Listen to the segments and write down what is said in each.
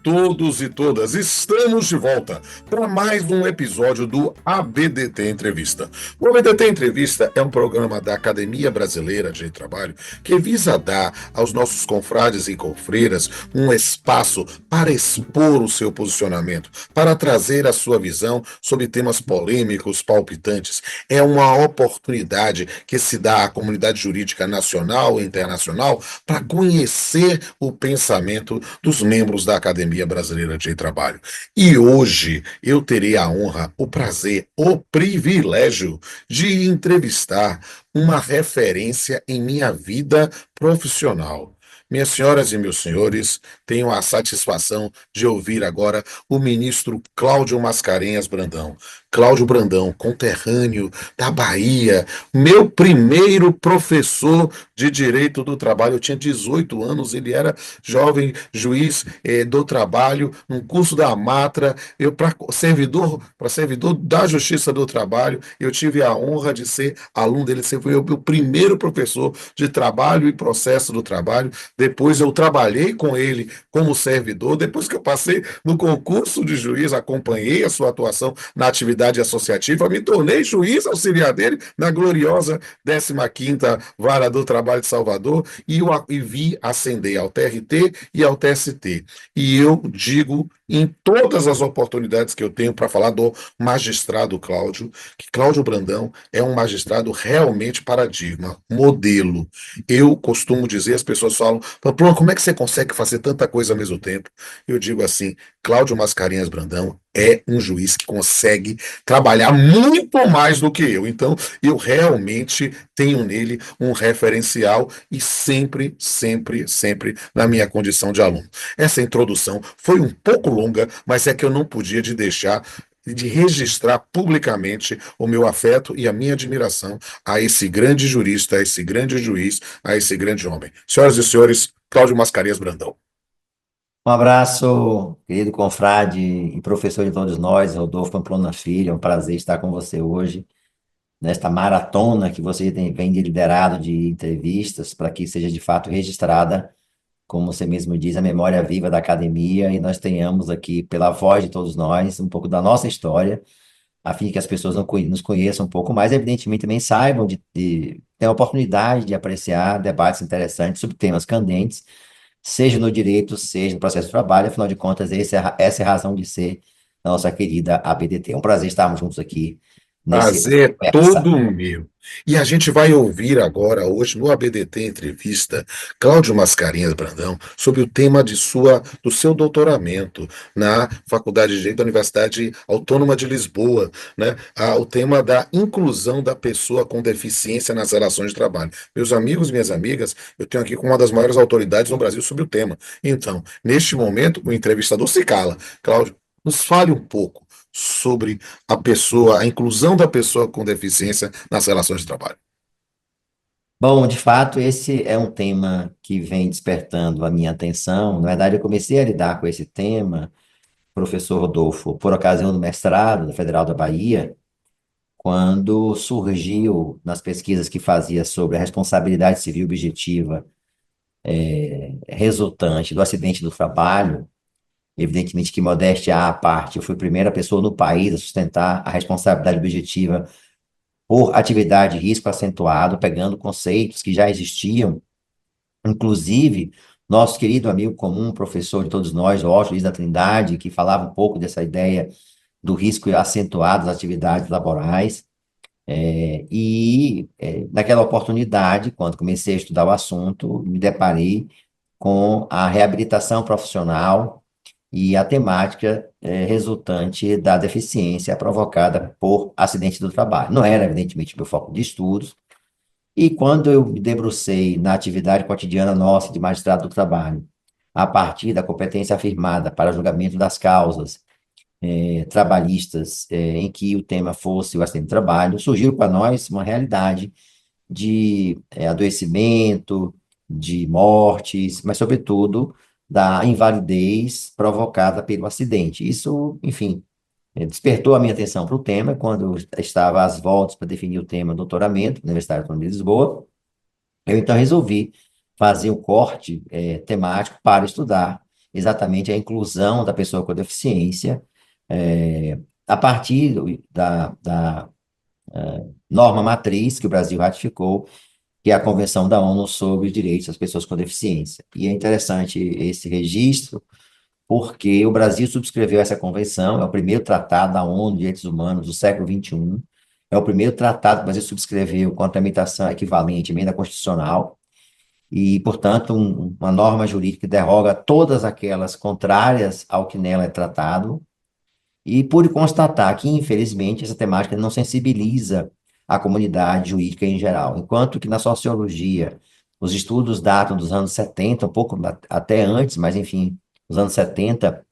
todos e todas, estamos de volta para mais um episódio do ABDT Entrevista. O ABDT Entrevista é um programa da Academia Brasileira de Trabalho que visa dar aos nossos confrades e confreiras um espaço para expor o seu posicionamento, para trazer a sua visão sobre temas polêmicos, palpitantes. É uma oportunidade que se dá à comunidade jurídica nacional e internacional para conhecer o pensamento dos membros da Academia Brasileira de Trabalho. E hoje eu terei a honra, o prazer, o privilégio de entrevistar uma referência em minha vida profissional. Minhas senhoras e meus senhores, tenho a satisfação de ouvir agora o ministro Cláudio Mascarenhas Brandão. Cláudio Brandão, conterrâneo da Bahia, meu primeiro professor de Direito do Trabalho. Eu tinha 18 anos, ele era jovem juiz do trabalho, num curso da Amatra. Eu, para servidor da Justiça do Trabalho, eu tive a honra de ser aluno dele. Ele foi o meu primeiro professor de trabalho e processo do trabalho. Depois eu trabalhei com ele como servidor. Depois que eu passei no concurso de juiz, acompanhei a sua atuação na atividade associativa, me tornei juiz auxiliar dele na gloriosa 15ª Vara do Trabalho de Salvador e vi ascender ao TRT e ao TST. E eu digo em todas as oportunidades que eu tenho para falar do magistrado Cláudio, que Cláudio Brandão é um magistrado realmente paradigma, modelo. Eu costumo dizer, as pessoas falam, Pamplona, como é que você consegue fazer tanta coisa ao mesmo tempo? Eu digo assim, Cláudio Mascarenhas Brandão é um juiz que consegue trabalhar muito mais do que eu. Então, eu realmente tenho nele um referencial e sempre, sempre, sempre na minha condição de aluno. Essa introdução foi um pouco longa, mas é que eu não podia de registrar publicamente o meu afeto e a minha admiração a esse grande jurista, a esse grande juiz, a esse grande homem. Senhoras e senhores, Cláudio Mascarenhas Brandão. Um abraço, querido confrade e professor de todos nós, Rodolfo Pamplona Filho. É um prazer estar com você hoje, nesta maratona que você vem de liderado de entrevistas, para que seja de fato registrada, como você mesmo diz, a memória viva da academia, e nós tenhamos aqui, pela voz de todos nós, um pouco da nossa história, a fim de que as pessoas nos conheçam um pouco mais, evidentemente também saibam de ter a oportunidade de apreciar debates interessantes sobre temas candentes, seja no direito, seja no processo de trabalho. Afinal de contas, essa é a razão de ser da nossa querida ABDT. É um prazer estarmos juntos aqui nesse Prazer é conversa. todo meu. E a gente vai ouvir agora, hoje, no ABDT Entrevista, Cláudio Mascarenhas Brandão, sobre o tema do seu doutoramento na Faculdade de Direito da Universidade Autônoma de Lisboa, né? O tema da inclusão da pessoa com deficiência nas relações de trabalho. Meus amigos e minhas amigas, eu tenho aqui com uma das maiores autoridades no Brasil sobre o tema. Então, neste momento, o entrevistador se cala. Cláudio, nos fale um pouco sobre a inclusão da pessoa com deficiência nas relações de trabalho. Bom, de fato, esse é um tema que vem despertando a minha atenção. Na verdade, eu comecei a lidar com esse tema, professor Rodolfo, por ocasião do mestrado da Federal da Bahia, quando surgiu nas pesquisas que fazia sobre a responsabilidade civil objetiva resultante do acidente do trabalho. Evidentemente que, modéstia à parte, eu fui a primeira pessoa no país a sustentar a responsabilidade objetiva por atividade de risco acentuado, pegando conceitos que já existiam, inclusive nosso querido amigo comum, professor de todos nós, Oswald Luiz da Trindade, que falava um pouco dessa ideia do risco acentuado das atividades laborais. Naquela oportunidade, quando comecei a estudar o assunto, me deparei com a reabilitação profissional e a temática resultante da deficiência provocada por acidente do trabalho. Não era, evidentemente, meu foco de estudos, e quando eu me debrucei na atividade cotidiana nossa de magistrado do trabalho, a partir da competência afirmada para julgamento das causas trabalhistas em que o tema fosse o acidente do trabalho, surgiu para nós uma realidade de adoecimento, de mortes, mas, sobretudo, da invalidez provocada pelo acidente. Isso, enfim, despertou a minha atenção para o tema quando eu estava às voltas para definir o tema doutoramento na Universidade Autônoma de Lisboa. Eu, então, resolvi fazer um corte temático para estudar exatamente a inclusão da pessoa com deficiência, a partir da norma matriz que o Brasil ratificou, que é a Convenção da ONU sobre os Direitos das Pessoas com Deficiência. E é interessante esse registro, porque o Brasil subscreveu essa convenção, é o primeiro tratado da ONU de Direitos Humanos do século XXI, é o primeiro tratado que o Brasil subscreveu com a tramitação equivalente, emenda constitucional, e, portanto, uma norma jurídica que derroga todas aquelas contrárias ao que nela é tratado, e pude constatar que, infelizmente, essa temática não sensibiliza a comunidade jurídica em geral, enquanto que na sociologia, os estudos datam dos anos 70, um pouco até antes, mas, enfim, nos anos 70,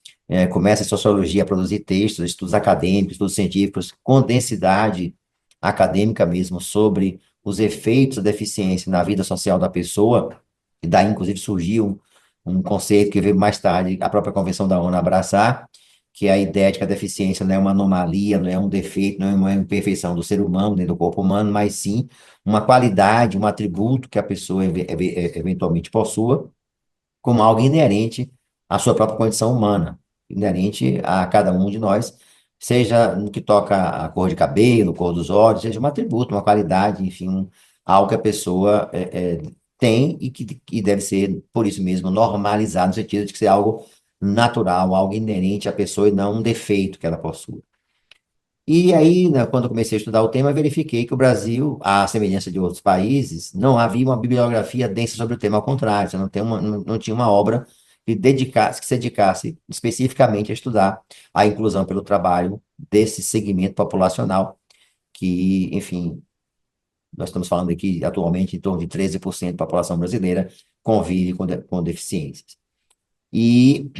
começa a sociologia a produzir textos, estudos acadêmicos, estudos científicos, com densidade acadêmica mesmo, sobre os efeitos da deficiência na vida social da pessoa, e daí, inclusive, surgiu um conceito que veio mais tarde a própria Convenção da ONU abraçar, que é a ideia de que a deficiência não é uma anomalia, não é um defeito, não é uma imperfeição do ser humano, nem do corpo humano, mas sim uma qualidade, um atributo que a pessoa eventualmente possua, como algo inerente à sua própria condição humana, inerente a cada um de nós, seja no que toca a cor de cabelo, cor dos olhos, seja um atributo, uma qualidade, enfim, algo que a pessoa tem e deve ser, por isso mesmo, normalizado, no sentido de que ser algo natural, algo inerente à pessoa e não um defeito que ela possui. E aí, né, quando eu comecei a estudar o tema, verifiquei que o Brasil, à semelhança de outros países, não havia uma bibliografia densa sobre o tema, ao contrário, você não tinha uma obra que se dedicasse especificamente a estudar a inclusão pelo trabalho desse segmento populacional, que, enfim, nós estamos falando aqui atualmente em torno de 13% da população brasileira convive com deficiências. E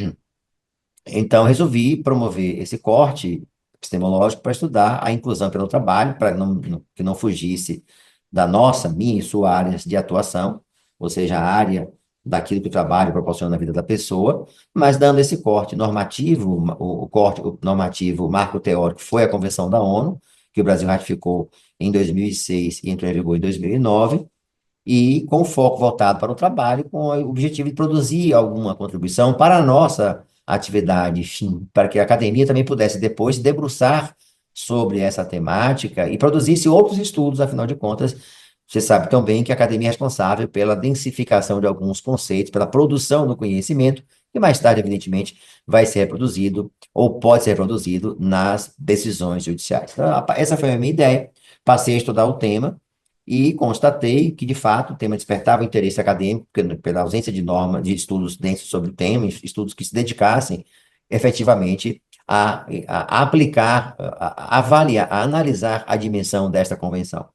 então, resolvi promover esse corte epistemológico para estudar a inclusão pelo trabalho, para que não fugisse da minha e sua área de atuação, ou seja, a área daquilo que o trabalho proporciona na vida da pessoa, mas dando esse corte normativo, o corte normativo, o marco teórico foi a Convenção da ONU, que o Brasil ratificou em 2006 e entrou em vigor em 2009, e com foco voltado para o trabalho, com o objetivo de produzir alguma contribuição para a nossa atividade, enfim, para que a academia também pudesse depois se debruçar sobre essa temática e produzisse outros estudos, afinal de contas, você sabe tão bem que a academia é responsável pela densificação de alguns conceitos, pela produção do conhecimento, que mais tarde, evidentemente, vai ser reproduzido ou pode ser reproduzido nas decisões judiciais. Então, essa foi a minha ideia, passei a estudar o tema, e constatei que, de fato, o tema despertava interesse acadêmico, pela ausência de normas, de estudos densos sobre o tema, estudos que se dedicassem efetivamente a aplicar, a avaliar, a analisar a dimensão desta convenção.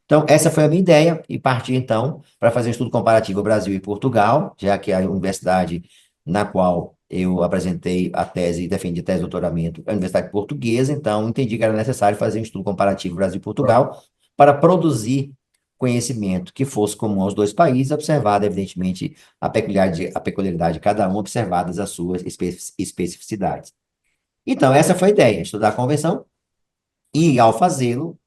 Então, essa foi a minha ideia, e parti, então, para fazer um estudo comparativo Brasil e Portugal, já que a universidade na qual eu apresentei a tese e defendi a tese de doutoramento é a Universidade Portuguesa, então entendi que era necessário fazer um estudo comparativo Brasil e Portugal, para produzir conhecimento que fosse comum aos dois países, observada, evidentemente, a peculiaridade de cada um, observadas as suas especificidades. Então, essa foi a ideia, estudar a convenção, e, ao fazê-lo,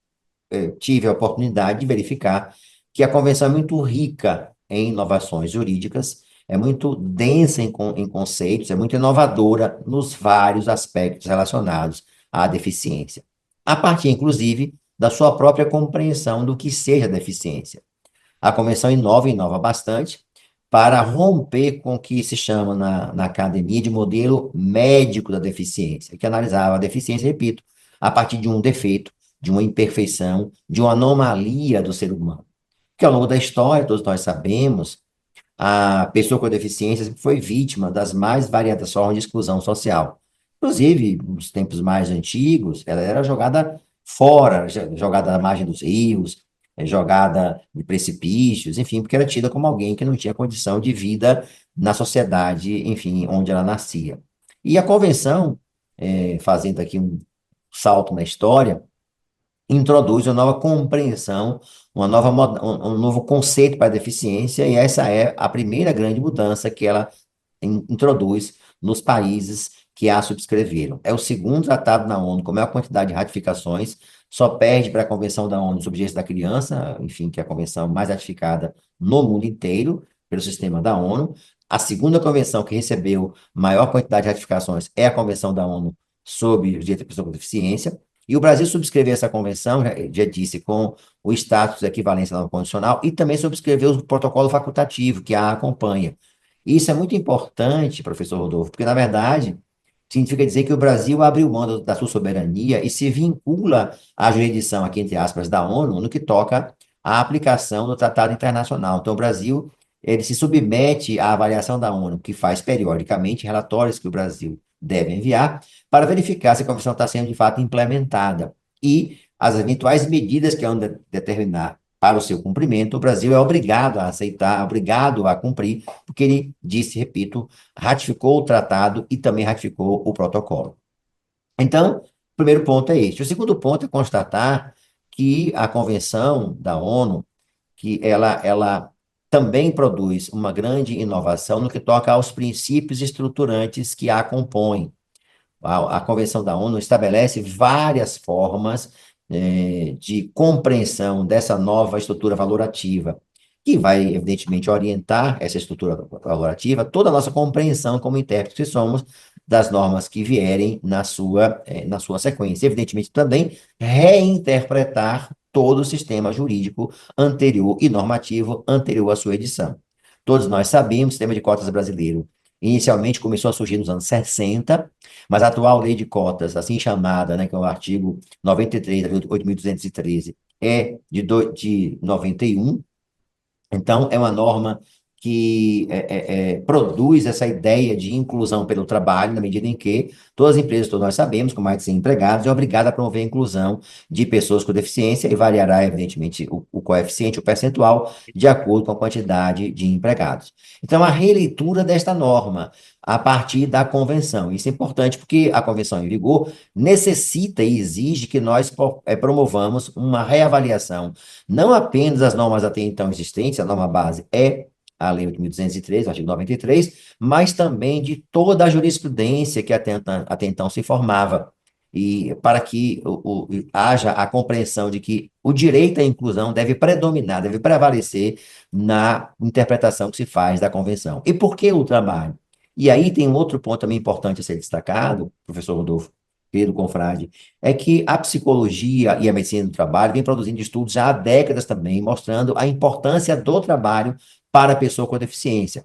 tive a oportunidade de verificar que a convenção é muito rica em inovações jurídicas, é muito densa em conceitos, é muito inovadora nos vários aspectos relacionados à deficiência. A partir, inclusive, da sua própria compreensão do que seja deficiência. A convenção inova bastante, para romper com o que se chama na academia de modelo médico da deficiência, que analisava a deficiência, repito, a partir de um defeito, de uma imperfeição, de uma anomalia do ser humano. Que ao longo da história, todos nós sabemos, a pessoa com deficiência foi vítima das mais variadas formas de exclusão social. Inclusive, nos tempos mais antigos, ela era jogada fora, jogada à margem dos rios, jogada de precipícios, enfim, porque era tida como alguém que não tinha condição de vida na sociedade, enfim, onde ela nascia. E a convenção, fazendo aqui um salto na história, introduz uma nova compreensão, um novo conceito para a deficiência, e essa é a primeira grande mudança que ela introduz nos países que a subscreveram. É o segundo tratado na ONU com a maior quantidade de ratificações, só perde para a Convenção da ONU sobre os Direitos da Criança, enfim, que é a convenção mais ratificada no mundo inteiro, pelo sistema da ONU, A segunda convenção que recebeu maior quantidade de ratificações é a Convenção da ONU sobre os direitos da pessoa com deficiência, e o Brasil subscreveu essa convenção, já disse, com o status de equivalência não condicional, e também subscreveu o protocolo facultativo que a acompanha. Isso é muito importante, professor Rodolfo, porque, na verdade, significa dizer que o Brasil abriu mão da sua soberania e se vincula à jurisdição, aqui entre aspas, da ONU, no que toca à aplicação do Tratado Internacional. Então, o Brasil, ele se submete à avaliação da ONU, que faz periodicamente relatórios que o Brasil deve enviar, para verificar se a Convenção está sendo, de fato, implementada. E as eventuais medidas que vão determinar para o seu cumprimento, o Brasil é obrigado a aceitar, obrigado a cumprir, porque ele disse, repito, ratificou o tratado e também ratificou o protocolo. Então, o primeiro ponto é este. O segundo ponto é constatar que a Convenção da ONU, que ela também produz uma grande inovação no que toca aos princípios estruturantes que a compõem. A Convenção da ONU estabelece várias formas de compreensão dessa nova estrutura valorativa, que vai, evidentemente, orientar essa estrutura valorativa, toda a nossa compreensão como intérpretes que somos das normas que vierem na sua sequência. Evidentemente, também reinterpretar todo o sistema jurídico anterior e normativo anterior à sua edição. Todos nós sabemos, o sistema de cotas brasileiro inicialmente começou a surgir nos anos 60, mas a atual lei de cotas, assim chamada, né, que é o artigo 93 da Lei 8.213, é de 91. Então, é uma norma que produz essa ideia de inclusão pelo trabalho, na medida em que todas as empresas, todos nós sabemos, com mais de 100 empregados, é obrigada a promover a inclusão de pessoas com deficiência e variará, evidentemente, o coeficiente, o percentual, de acordo com a quantidade de empregados. Então, a releitura desta norma a partir da convenção. Isso é importante porque a convenção em vigor necessita e exige que nós promovamos uma reavaliação não apenas as normas até então existentes, a norma base é a Lei 8.213, o artigo 93, mas também de toda a jurisprudência que até então se formava, e para que haja a compreensão de que o direito à inclusão deve predominar, deve prevalecer na interpretação que se faz da Convenção. E por que o trabalho? E aí tem um outro ponto também importante a ser destacado, professor Rodolfo, querido confrade, é que a psicologia e a medicina do trabalho vem produzindo estudos já há décadas também, mostrando a importância do trabalho para a pessoa com deficiência,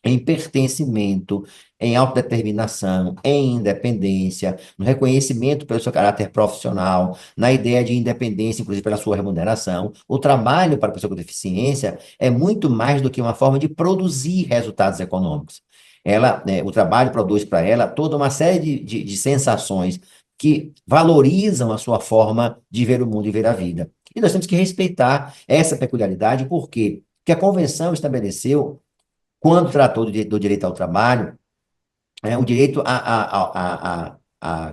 em pertencimento, em autodeterminação, em independência, no reconhecimento pelo seu caráter profissional, na ideia de independência, inclusive pela sua remuneração. O trabalho para a pessoa com deficiência é muito mais do que uma forma de produzir resultados econômicos. O trabalho produz para ela toda uma série de sensações que valorizam a sua forma de ver o mundo e ver a vida. E nós temos que respeitar essa peculiaridade, por quê? Porque a Convenção estabeleceu, quando tratou do direito ao trabalho, o direito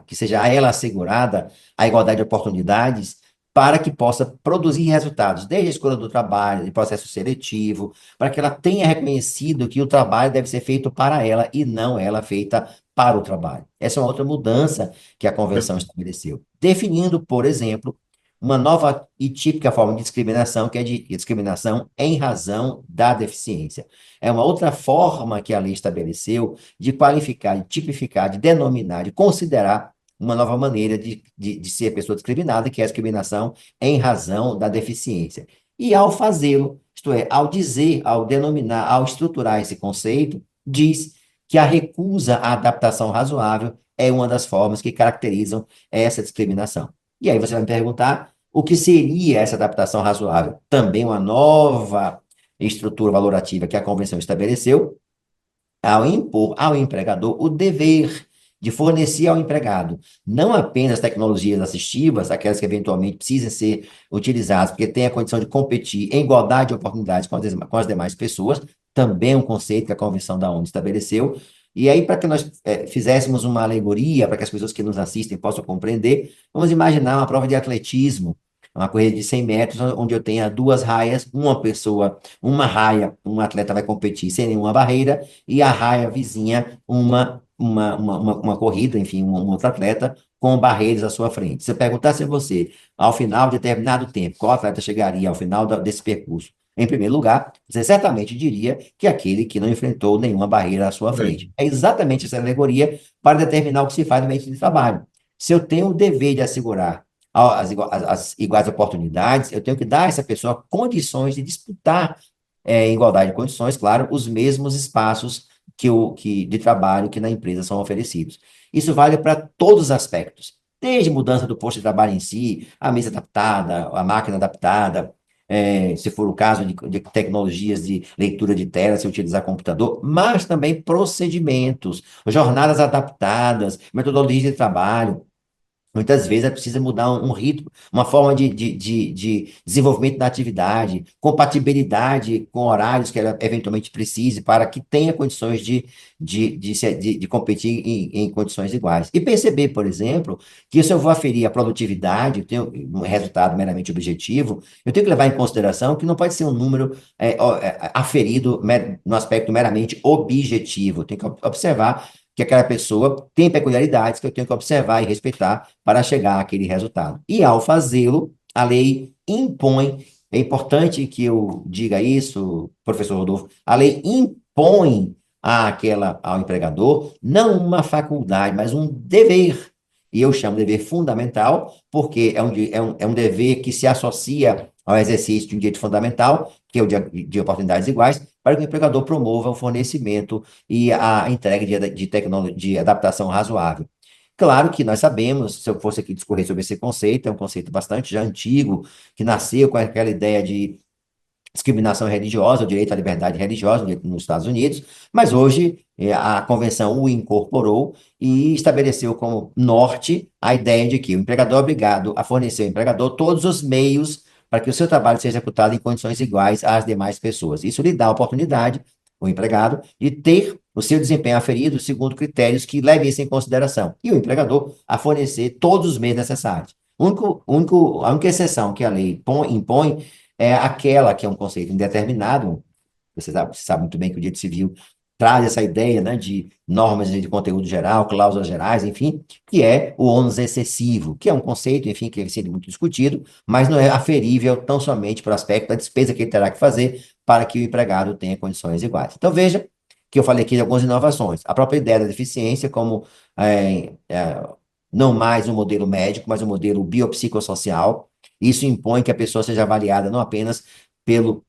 que seja a ela assegurada a igualdade de oportunidades para que possa produzir resultados, desde a escolha do trabalho, de processo seletivo, para que ela tenha reconhecido que o trabalho deve ser feito para ela e não ela feita para o trabalho. Essa é uma outra mudança que a Convenção estabeleceu, definindo, por exemplo, uma nova e típica forma de discriminação, que é de discriminação em razão da deficiência. É uma outra forma que a lei estabeleceu de qualificar, de tipificar, de denominar, de considerar uma nova maneira de ser pessoa discriminada, que é a discriminação em razão da deficiência. E ao fazê-lo, isto é, ao dizer, ao denominar, ao estruturar esse conceito, diz que a recusa à adaptação razoável é uma das formas que caracterizam essa discriminação. E aí você vai me perguntar o que seria essa adaptação razoável? Também uma nova estrutura valorativa que a Convenção estabeleceu, ao impor ao empregador o dever de fornecer ao empregado não apenas tecnologias assistivas, aquelas que eventualmente precisam ser utilizadas, porque tem a condição de competir em igualdade de oportunidades com as demais pessoas, também é um conceito que a Convenção da ONU estabeleceu. E aí, para que nós fizéssemos uma alegoria, para que as pessoas que nos assistem possam compreender, vamos imaginar uma prova de atletismo, uma corrida de 100 metros, onde eu tenha duas raias, uma raia, um atleta vai competir sem nenhuma barreira, e a raia vizinha, uma corrida, enfim, um outro atleta com barreiras à sua frente. Se eu perguntasse a você, ao final de determinado tempo, qual atleta chegaria ao final desse percurso Em primeiro lugar, você certamente diria que aquele que não enfrentou nenhuma barreira à sua frente. Sim, É exatamente essa alegoria para determinar o que se faz no ambiente de trabalho. Se eu tenho o dever de assegurar as iguais oportunidades, eu tenho que dar a essa pessoa condições de disputar, em igualdade de condições, claro, os mesmos espaços de trabalho que na empresa são oferecidos. Isso vale para todos os aspectos, desde mudança do posto de trabalho em si, a mesa adaptada, a máquina adaptada, se for o caso de tecnologias de leitura de tela, se utilizar computador, mas também procedimentos, jornadas adaptadas, metodologia de trabalho. Muitas vezes é preciso mudar um ritmo, uma forma de desenvolvimento da atividade, compatibilidade com horários que ela eventualmente precise para que tenha condições de competir em condições iguais. E perceber, por exemplo, que se eu vou aferir a produtividade, eu tenho um resultado meramente objetivo, eu tenho que levar em consideração que não pode ser um número aferido no aspecto meramente objetivo. Eu tenho que observar que aquela pessoa tem peculiaridades que eu tenho que observar e respeitar para chegar àquele resultado. E ao fazê-lo, a lei impõe, é importante que eu diga isso, professor Rodolfo, a lei impõe ao empregador não uma faculdade, mas um dever. E eu chamo de dever fundamental, porque é um dever que se associa ao exercício de um direito fundamental, que é o de oportunidades iguais, para que o empregador promova o fornecimento e a entrega de tecnologia, de adaptação razoável. Claro que nós sabemos, se eu fosse aqui discorrer sobre esse conceito, é um conceito bastante já antigo, que nasceu com aquela ideia de discriminação religiosa, o direito à liberdade religiosa nos Estados Unidos, mas hoje a convenção o incorporou e estabeleceu como norte a ideia de que o empregador é obrigado a fornecer ao empregador todos os meios para que o seu trabalho seja executado em condições iguais às demais pessoas. Isso lhe dá a oportunidade, o empregado, de ter o seu desempenho aferido segundo critérios que levem isso em consideração, e o empregador a fornecer todos os meios necessários. A única exceção que a lei impõe é aquela que é um conceito indeterminado. Você sabe muito bem que o direito civil traz essa ideia, né, de normas de conteúdo geral, cláusulas gerais, enfim, que é o ônus excessivo, que é um conceito, enfim, que é sido muito discutido, mas não é aferível tão somente para o aspecto da despesa que ele terá que fazer para que o empregado tenha condições iguais. Então, veja que eu falei aqui de algumas inovações. A própria ideia da deficiência como não mais um modelo médico, mas um modelo biopsicossocial. Isso impõe que a pessoa seja avaliada não apenas pelo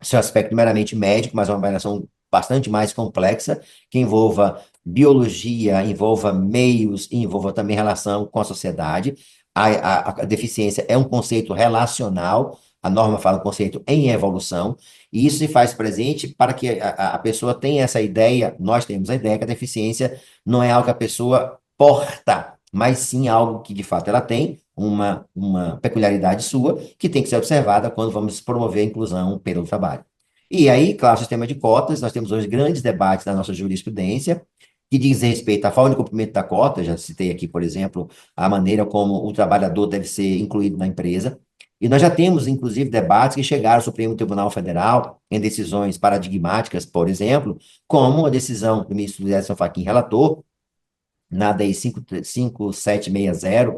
seu aspecto meramente médico, mas uma avaliação bastante mais complexa, que envolva biologia, envolva meios, e envolva também relação com a sociedade. A deficiência é um conceito relacional, a norma fala conceito em evolução, e isso se faz presente para que a pessoa tenha essa ideia, nós temos a ideia que a deficiência não é algo que a pessoa porta, mas sim algo que de fato ela tem, uma peculiaridade sua, que tem que ser observada quando vamos promover a inclusão pelo trabalho. E aí, claro, o sistema de cotas, nós temos hoje grandes debates na nossa jurisprudência, que diz respeito à forma de cumprimento da cota, já citei aqui, por exemplo, a maneira como o trabalhador deve ser incluído na empresa, e nós já temos, inclusive, debates que chegaram ao Supremo Tribunal Federal, em decisões paradigmáticas, por exemplo, como a decisão do ministro Edson Fachin, relator, na DEI 5760,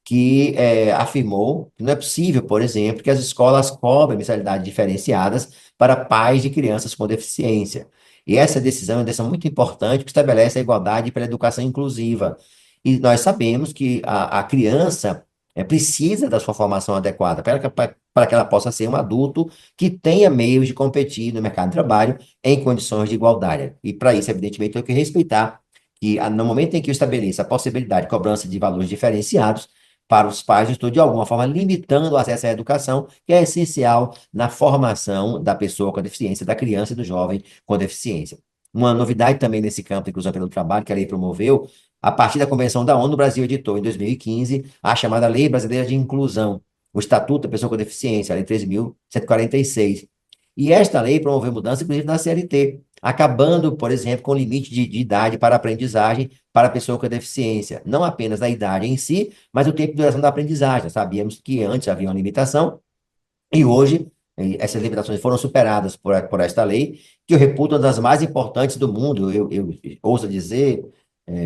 que afirmou que não é possível, por exemplo, que as escolas cobrem mensalidades diferenciadas para pais de crianças com deficiência. E essa decisão é uma decisão muito importante que estabelece a igualdade pela educação inclusiva. E nós sabemos que a criança precisa da sua formação adequada para que ela possa ser um adulto que tenha meios de competir no mercado de trabalho em condições de igualdade. E para isso, evidentemente, tem que respeitar que no momento em que eu estabeleça a possibilidade de cobrança de valores diferenciados, para os pais, eu estou de alguma forma limitando o acesso à educação, que é essencial na formação da pessoa com deficiência, da criança e do jovem com deficiência. Uma novidade também nesse campo de inclusão pelo trabalho, que a lei promoveu, a partir da Convenção da ONU, o Brasil editou em 2015 a chamada Lei Brasileira de Inclusão, o Estatuto da Pessoa com Deficiência, a Lei 13.146. E esta lei promoveu mudança, inclusive, na CLT, acabando, por exemplo, com o limite de idade para aprendizagem para a pessoa com deficiência. Não apenas na idade em si, mas o tempo de duração da aprendizagem. Nós sabíamos que antes havia uma limitação, e hoje essas limitações foram superadas por esta lei, que eu reputo uma das mais importantes do mundo. Eu ouso dizer,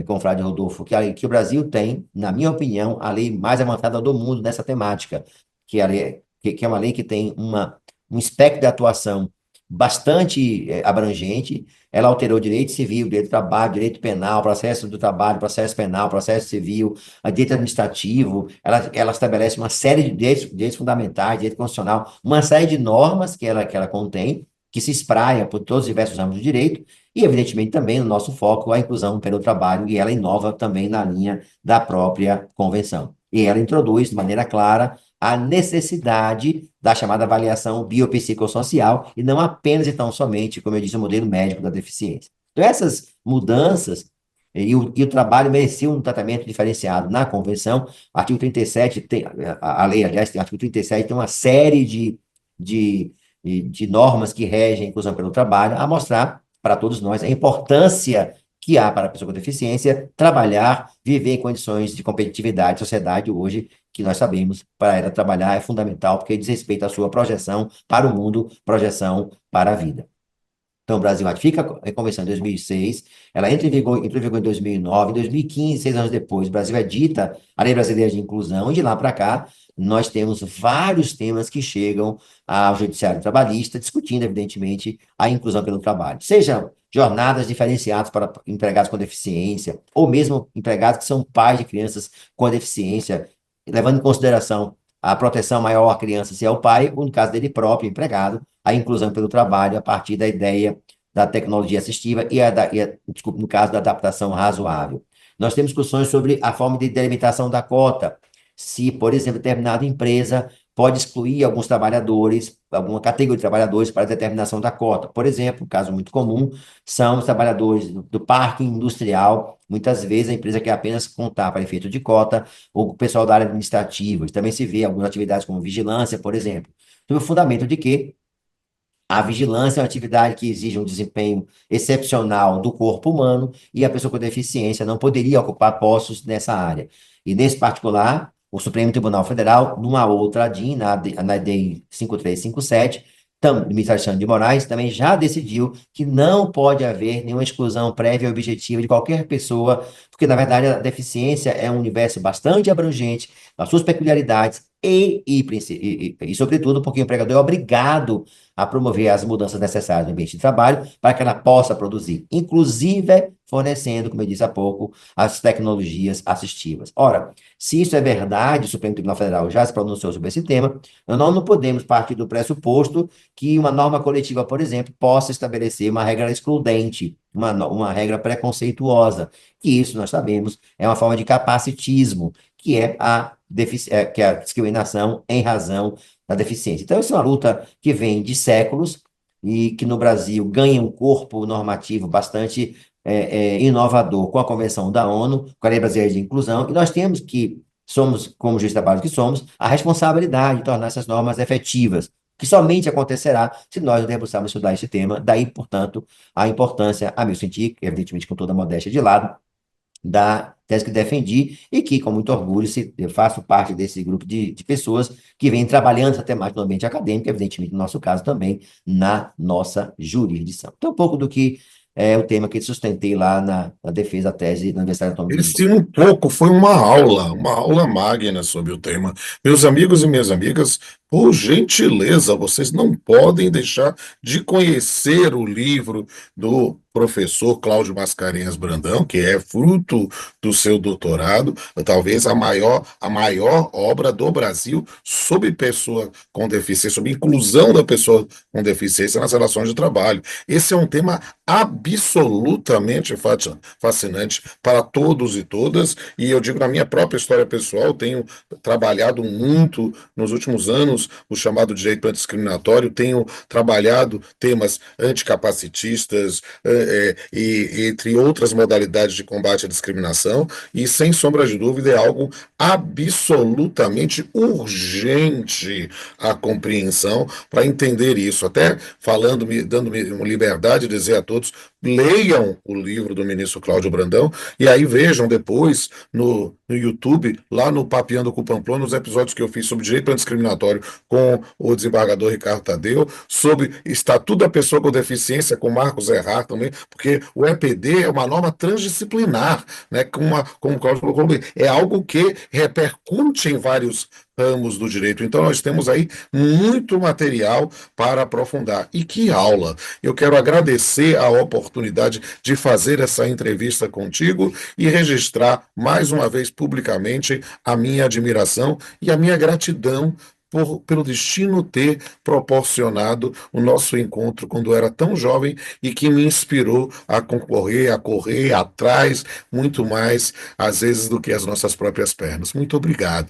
confrade Rodolfo, que o Brasil tem, na minha opinião, a lei mais avançada do mundo nessa temática, que é uma lei que tem um espectro de atuação bastante abrangente. Ela alterou direito civil, direito do trabalho, direito penal, processo do trabalho, processo penal, processo civil, direito administrativo. Ela estabelece uma série de direitos fundamentais, direito constitucional, uma série de normas que ela contém, que se espraia por todos os diversos ramos do direito, e, evidentemente, também no nosso foco, a inclusão pelo trabalho, e ela inova também na linha da própria convenção. E ela introduz, de maneira clara, a necessidade da chamada avaliação biopsicossocial, e não apenas e tão somente, como eu disse, o modelo médico da deficiência. Então, essas mudanças, e o trabalho merecia um tratamento diferenciado na convenção. O artigo 37, a lei, aliás, o artigo 37 tem uma série de normas que regem a inclusão pelo trabalho, a mostrar para todos nós a importância que há para a pessoa com deficiência trabalhar, viver em condições de competitividade, sociedade hoje, que nós sabemos, para ela trabalhar é fundamental, porque diz respeito à sua projeção para o mundo, projeção para a vida. Então, o Brasil ratifica a convenção em 2006, ela entra em vigor em 2009, em 2015, 6 anos depois, o Brasil edita a Lei Brasileira de Inclusão, e de lá para cá, nós temos vários temas que chegam ao Judiciário Trabalhista, discutindo, evidentemente, a inclusão pelo trabalho. Seja jornadas diferenciadas para empregados com deficiência, ou mesmo empregados que são pais de crianças com deficiência, levando em consideração a proteção maior à criança se é o pai, ou no caso dele próprio, empregado, a inclusão pelo trabalho a partir da ideia da tecnologia assistiva desculpe, no caso da adaptação razoável. Nós temos discussões sobre a forma de delimitação da cota. Se, por exemplo, determinada empresa pode excluir alguns trabalhadores, alguma categoria de trabalhadores para a determinação da cota. Por exemplo, um caso muito comum são os trabalhadores do parque industrial. Muitas vezes a empresa quer apenas contar para efeito de cota, ou o pessoal da área administrativa. Também se vê algumas atividades como vigilância, por exemplo. Sob o fundamento de que a vigilância é uma atividade que exige um desempenho excepcional do corpo humano, e a pessoa com deficiência não poderia ocupar postos nessa área. E, nesse particular, o Supremo Tribunal Federal, numa outra DIN, na DIN 5357, do ministro Alexandre de Moraes, também já decidiu que não pode haver nenhuma exclusão prévia e objetiva de qualquer pessoa, porque, na verdade, a deficiência é um universo bastante abrangente, as suas peculiaridades, sobretudo, porque o empregador é obrigado a promover as mudanças necessárias no ambiente de trabalho para que ela possa produzir, inclusive fornecendo, como eu disse há pouco, as tecnologias assistivas. Ora, se isso é verdade, o Supremo Tribunal Federal já se pronunciou sobre esse tema, nós não podemos partir do pressuposto que uma norma coletiva, por exemplo, possa estabelecer uma regra excludente, uma regra preconceituosa, que isso, nós sabemos, é uma forma de capacitismo, que é que é a discriminação em razão da deficiência. Então, essa é uma luta que vem de séculos e que no Brasil ganha um corpo normativo bastante inovador com a Convenção da ONU, com a Lei Brasileira de Inclusão, e nós temos que, como juiz de trabalho que somos, a responsabilidade de tornar essas normas efetivas, que somente acontecerá se nós nos debruçarmos estudar esse tema. Daí, portanto, a importância, a meu sentir, evidentemente com toda a modéstia de lado, da tese que defendi, e que, com muito orgulho, eu faço parte desse grupo de pessoas que vem trabalhando essa temática no ambiente acadêmico, evidentemente, no nosso caso também, na nossa jurisdição. Então, um pouco do que é o tema que sustentei lá na defesa da tese da Universidade Autônoma de Minas. Esse um pouco foi uma aula magna sobre o tema. Meus amigos e minhas amigas, por gentileza, vocês não podem deixar de conhecer o livro do professor Cláudio Mascarenhas Brandão, que é fruto do seu doutorado, talvez a maior obra do Brasil sobre pessoa com deficiência, sobre inclusão da pessoa com deficiência nas relações de trabalho. Esse é um tema absolutamente fascinante para todos e todas, e eu digo na minha própria história pessoal, tenho trabalhado muito nos últimos anos o chamado direito antidiscriminatório, tenho trabalhado temas anticapacitistas, e entre outras modalidades de combate à discriminação, e sem sombra de dúvida é algo absolutamente urgente a compreensão para entender isso. Até falando, dando-me uma liberdade de dizer a todos, leiam o livro do ministro Cláudio Brandão e aí vejam depois no YouTube, lá no Papeando com o Pamplona, os episódios que eu fiz sobre direito antidiscriminatório com o desembargador Ricardo Tadeu, sobre Estatuto da Pessoa com Deficiência com Marcos Errar também, porque o EPD é uma norma transdisciplinar, né, como o Cláudio colocou, é algo que repercute em vários ramos do direito. Então, nós temos aí muito material para aprofundar. E que aula! Eu quero agradecer a oportunidade de fazer essa entrevista contigo e registrar mais uma vez publicamente a minha admiração e a minha gratidão pelo destino ter proporcionado o nosso encontro quando eu era tão jovem e que me inspirou a concorrer, a correr atrás, muito mais, às vezes, do que as nossas próprias pernas. Muito obrigado.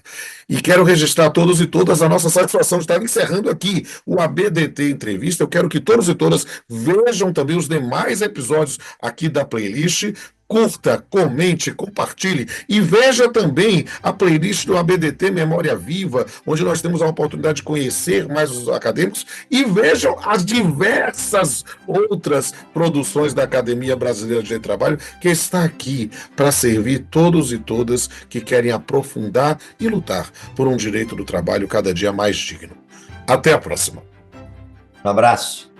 E quero registrar a todos e todas a nossa satisfação de estar encerrando aqui o ABDT Entrevista. Eu quero que todos e todas vejam também os demais episódios aqui da playlist. Curta, comente, compartilhe e veja também a playlist do ABDT Memória Viva, onde nós temos a oportunidade de conhecer mais os acadêmicos e vejam as diversas outras produções da Academia Brasileira de Trabalho que está aqui para servir todos e todas que querem aprofundar e lutar por um direito do trabalho cada dia mais digno. Até a próxima. Um abraço.